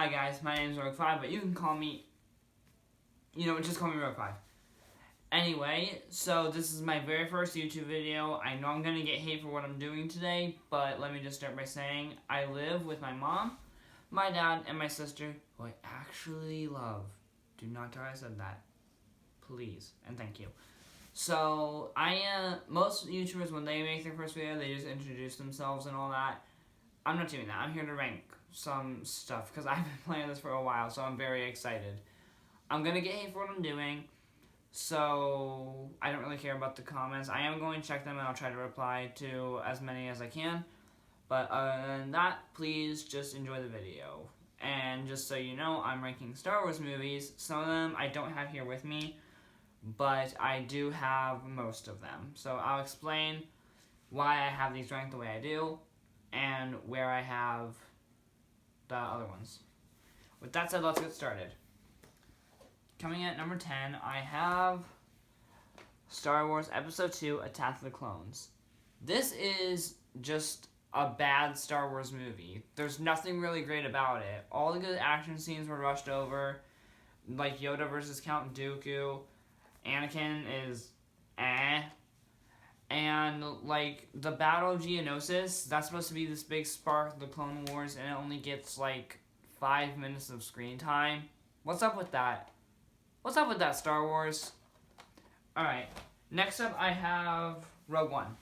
Hi guys, my name is Rogue5, but you can call me, just call me Rogue5. Anyway, so this is my very first YouTube video. I know I'm going to get hate for what I'm doing today, but let me just start by saying I live with my mom, my dad, and my sister, who I actually love. Do not tell I said that. Please, and thank you. So, most YouTubers, when they make their first video, they just introduce themselves and all that. I'm not doing that. I'm here to rank some stuff, because I've been playing this for a while, so I'm very excited. I'm going to get hate for what I'm doing, so I don't really care about the comments. I am going to check them, and I'll try to reply to as many as I can. But other than that, please just enjoy the video. And just so you know, I'm ranking Star Wars movies. Some of them I don't have here with me, but I do have most of them. So I'll explain why I have these ranked the way I do, and where I have the other ones. With that said, let's get started. Coming at number 10, I have Star Wars Episode 2, Attack of the Clones. This is just a bad Star Wars movie. There's nothing really great about it. All the good action scenes were rushed over, like Yoda versus Count Dooku. Anakin is and, like, the Battle of Geonosis, that's supposed to be this big spark of the Clone Wars, and it only gets, like, 5 minutes of screen time. What's up with that? What's up with that, Star Wars? Alright, next up I have Rogue One.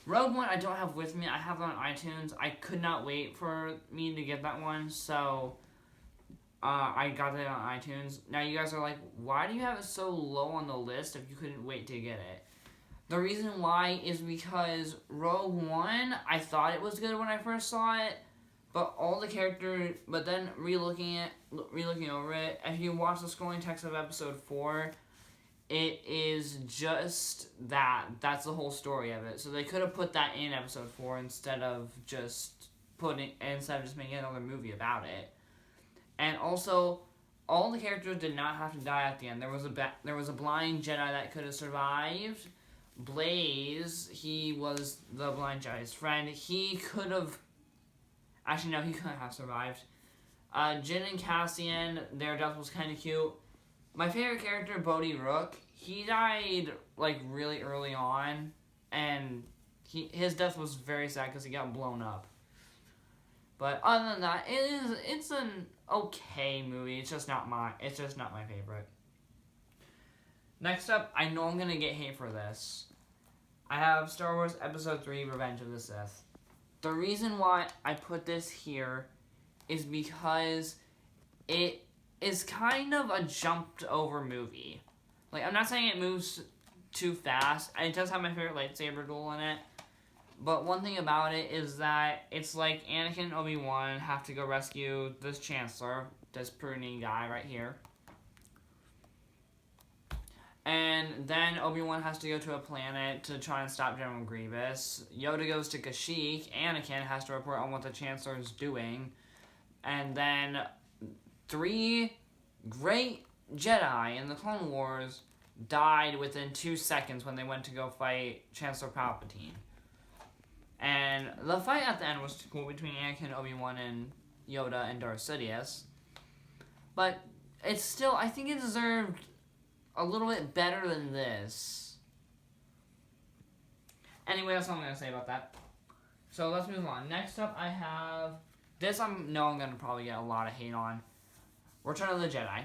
Rogue One I don't have with me. I have it on iTunes. I could not wait for me to get that one, so I got it on iTunes. Now you guys are like, why do you have it so low on the list if you couldn't wait to get it? The reason why is because Rogue One, I thought it was good when I first saw it, but then re-looking over it, if you watch the scrolling text of episode 4, it is just that. That's the whole story of it. So they could have put that in episode 4 instead of just making another movie about it. And also, all the characters did not have to die at the end. There was a blind Jedi that could have survived. Blaze, he was the blind Jedi's friend. He could have... Actually, no, he couldn't have survived. Jyn and Cassian, their death was kind of cute. My favorite character, Bodhi Rook, he died, like, really early on. And his death was very sad because he got blown up. But other than that, it's an okay movie. It's just not my favorite. Next up, I know I'm gonna get hate for this. I have Star Wars Episode 3, Revenge of the Sith. The reason why I put this here is because it is kind of a jumped over movie. Like, I'm not saying it moves too fast. It does have my favorite lightsaber duel in it. But one thing about it is that it's like Anakin and Obi-Wan have to go rescue this Chancellor, this pruny guy right here. And then Obi-Wan has to go to a planet to try and stop General Grievous. Yoda goes to Kashyyyk. Anakin has to report on what the Chancellor is doing. And then 3 great Jedi in the Clone Wars died within 2 seconds when they went to go fight Chancellor Palpatine. And the fight at the end was cool between Anakin, Obi-Wan, and Yoda and Darth Sidious. But it's still, I think it deserved a little bit better than this. Anyway, that's all I'm going to say about that. So let's move on. Next up, I have this. I'm going to probably get a lot of hate on. Return of the Jedi.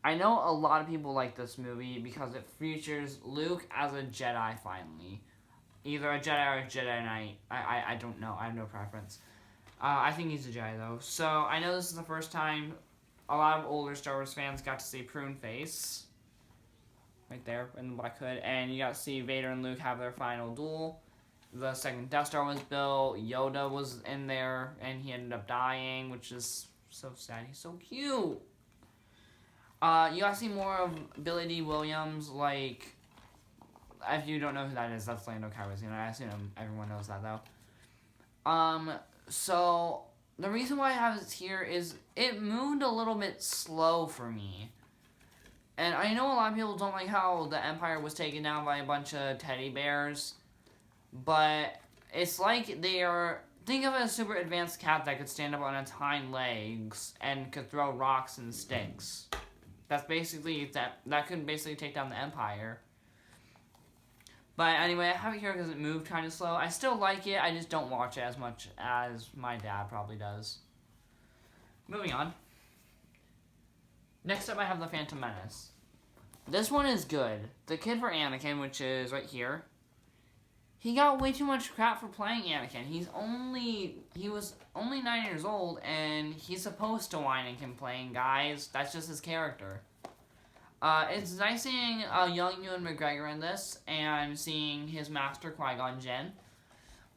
I know a lot of people like this movie because it features Luke as a Jedi finally. Either a Jedi or a Jedi Knight. I don't know. I have no preference. I think he's a Jedi, though. So, I know this is the first time a lot of older Star Wars fans got to see Prune Face. Right there in the Black Hood. And you got to see Vader and Luke have their final duel. The second Death Star was built. Yoda was in there, and he ended up dying, which is so sad. He's so cute. You got to see more of Billy D. Williams, like... If you don't know who that is, that's Lando Calrissian. I assume everyone knows that, though. So, the reason why I have this here is it moved a little bit slow for me. And I know a lot of people don't like how the Empire was taken down by a bunch of teddy bears. But it's like they think of a super advanced cat that could stand up on its hind legs and could throw rocks and sticks. That's basically, that could basically take down the Empire. But anyway, I have it here because it moved kind of slow. I still like it, I just don't watch it as much as my dad probably does. Moving on. Next up, I have The Phantom Menace. This one is good. The kid for Anakin, which is right here, he got way too much crap for playing Anakin. He was only 9 years old, and he's supposed to whine and complain, guys. That's just his character. It's nice seeing young Ewan McGregor in this, and seeing his master, Qui-Gon Jinn.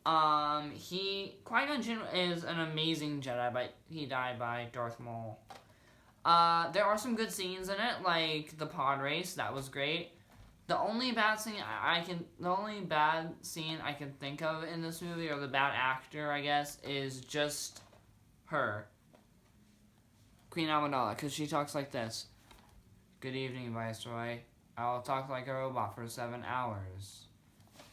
Qui-Gon Jinn is an amazing Jedi, but he died by Darth Maul. There are some good scenes in it, like the pod race. That was great. The only bad scene I can think of in this movie, or the bad actor, I guess, is just her, Queen Amidala, because she talks like this. Good evening, Viceroy. I'll talk like a robot for 7 hours.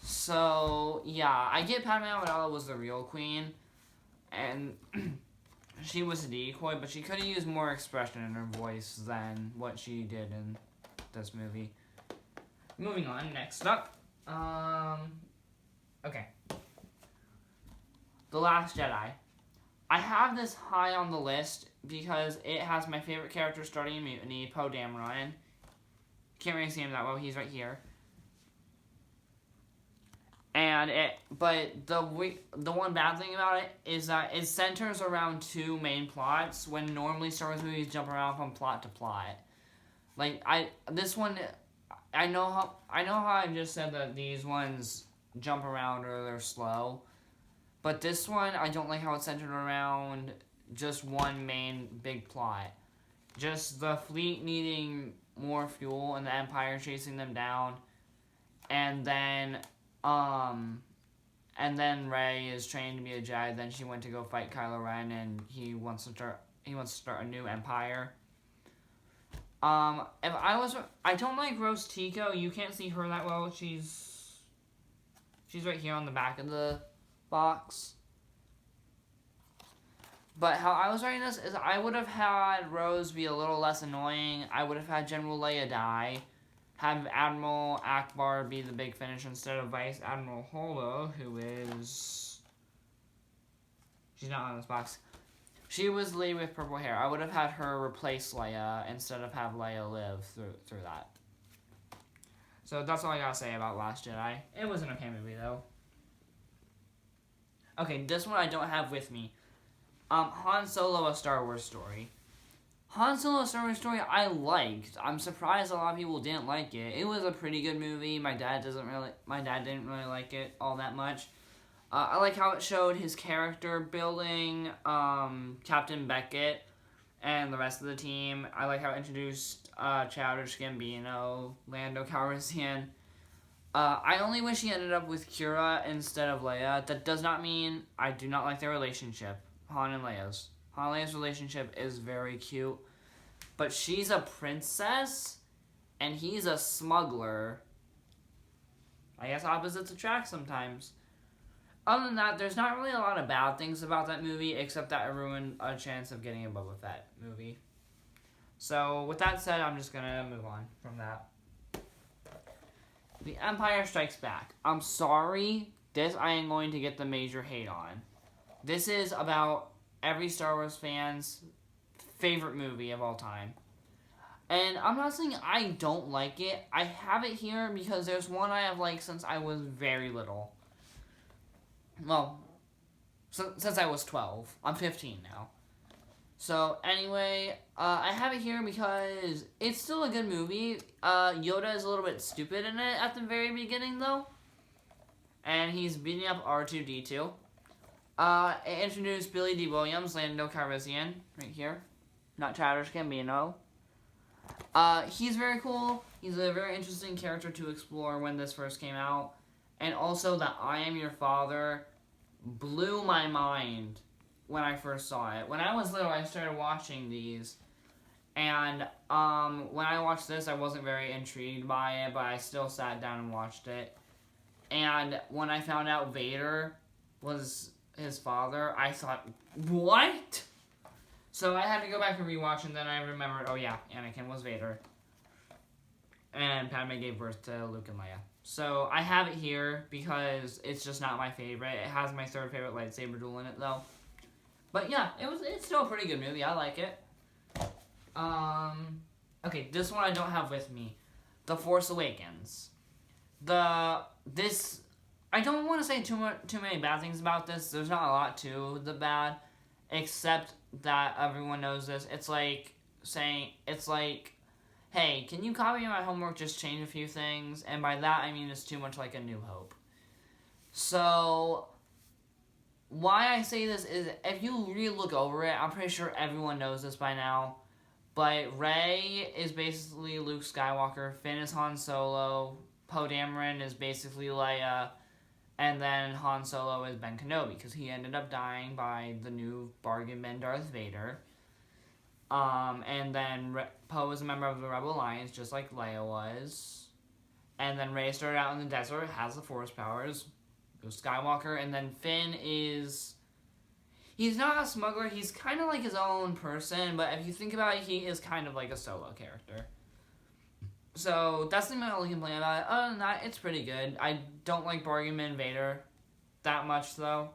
So, yeah, I get Padme Amidala was the real queen, and she was a decoy, but she could have used more expression in her voice than what she did in this movie. Moving on, next up, okay. The Last Jedi. I have this high on the list because it has my favorite character starting in Mutiny, Poe Dameron. Can't really see him that well, he's right here. But the one bad thing about it is that it centers around 2 main plots, when normally Star Wars movies jump around from plot to plot. Like, I know how I just said that these ones jump around or they're slow, but this one, I don't like how it's centered around just one main big plot. Just the fleet needing more fuel and the Empire chasing them down, and then Rey is trained to be a Jedi. Then she went to go fight Kylo Ren, and he wants to start a new Empire. I don't like Rose Tico. You can't see her that well. She's right here on the back of the box. But how I was writing this is I would have had Rose be a little less annoying. I would have had General Leia die. Have Admiral Akbar be the big finish instead of Vice Admiral Holo, who is... She's not on this box. She was the lady with purple hair. I would have had her replace Leia instead of have Leia live through that. So that's all I gotta say about Last Jedi. It was an okay movie, though. Okay, this one I don't have with me. Han Solo, A Star Wars Story. Han Solo, A Star Wars Story I liked. I'm surprised a lot of people didn't like it. It was a pretty good movie. My dad didn't really like it all that much. I like how it showed his character building, Captain Beckett, and the rest of the team. I like how it introduced Childish Gambino, Lando Calrissian. I only wish he ended up with Qi'ra instead of Leia. That does not mean I do not like their relationship, Han and Leia's. Han and Leia's relationship is very cute, but she's a princess, and he's a smuggler. I guess opposites attract sometimes. Other than that, there's not really a lot of bad things about that movie, except that it ruined a chance of getting a Boba Fett movie. So, with that said, I'm just gonna move on from that. The Empire Strikes Back. I'm sorry, this I am going to get the major hate on. This is about every Star Wars fan's favorite movie of all time. And I'm not saying I don't like it. I have it here because there's one I have liked since I was very little. Well, since I was 12. I'm 15 now. So, anyway, I have it here because it's still a good movie. Yoda is a little bit stupid in it at the very beginning, though. And he's beating up R2-D2. It introduced Billy D. Williams, Lando Calrissian, right here. Not Childish Gambino. He's very cool. He's a very interesting character to explore when this first came out. And also that I Am Your Father blew my mind when I first saw it. When I was little, I started watching these. And when I watched this, I wasn't very intrigued by it, but I still sat down and watched it. And when I found out Vader was his father, I thought, what? So I had to go back and rewatch, and then I remembered, oh yeah, Anakin was Vader. And Padme gave birth to Luke and Leia. So I have it here because it's just not my favorite. It has my third favorite lightsaber duel in it, though. But yeah, it's still a pretty good movie. I like it. Okay, this one I don't have with me. The Force Awakens. I don't want to say too many bad things about this. There's not a lot to the bad, except that everyone knows this. It's like saying, hey, can you copy my homework, just change a few things? And by that, I mean it's too much like A New Hope. So, why I say this is, if you really look over it, I'm pretty sure everyone knows this by now, but Rey is basically Luke Skywalker, Finn is Han Solo, Poe Dameron is basically Leia, and then Han Solo is Ben Kenobi, because he ended up dying by the new bargain bin Darth Vader. And then Poe is a member of the Rebel Alliance, just like Leia was. And then Rey started out in the desert, has the Force powers, Luke Skywalker, and then Finn is... He's not a smuggler, he's kind of like his own person, but if you think about it, he is kind of like a solo character. So, that's the only complaint about it. Other than that, it's pretty good. I don't like Bargain Bin Vader that much, though.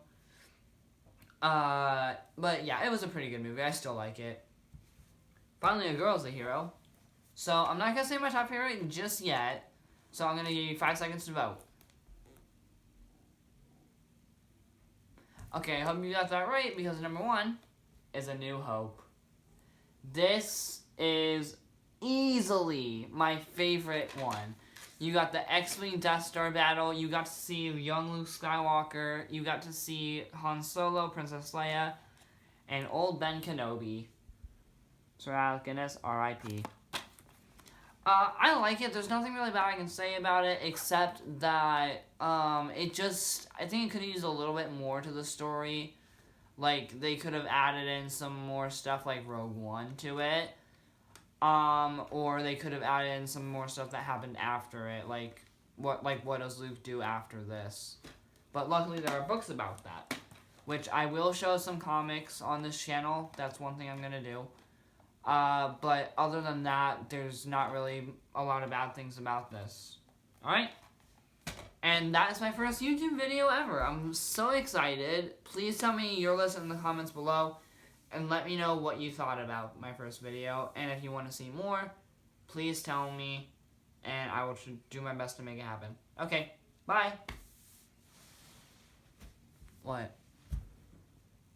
But yeah, it was a pretty good movie. I still like it. Finally, a girl's a hero. So, I'm not going to say my top favorite just yet. So, I'm going to give you 5 seconds to vote. Okay, I hope you got that right, because number 1 is A New Hope. This is easily my favorite one. You got the X-Wing Death Star battle, you got to see young Luke Skywalker, you got to see Han Solo, Princess Leia, and old Ben Kenobi. Sir Alec Guinness, R.I.P. I like it. There's nothing really bad I can say about it, except that I think it could use a little bit more to the story. Like, they could have added in some more stuff like Rogue One to it. Or they could have added in some more stuff that happened after it, like what does Luke do after this? But luckily there are books about that, which I will show some comics on this channel. That's one thing I'm gonna do. But other than that, there's not really a lot of bad things about this. Alright? And that is my first YouTube video ever. I'm so excited. Please tell me your list in the comments below. And let me know what you thought about my first video. And if you want to see more, please tell me. And I will do my best to make it happen. Okay, bye. What?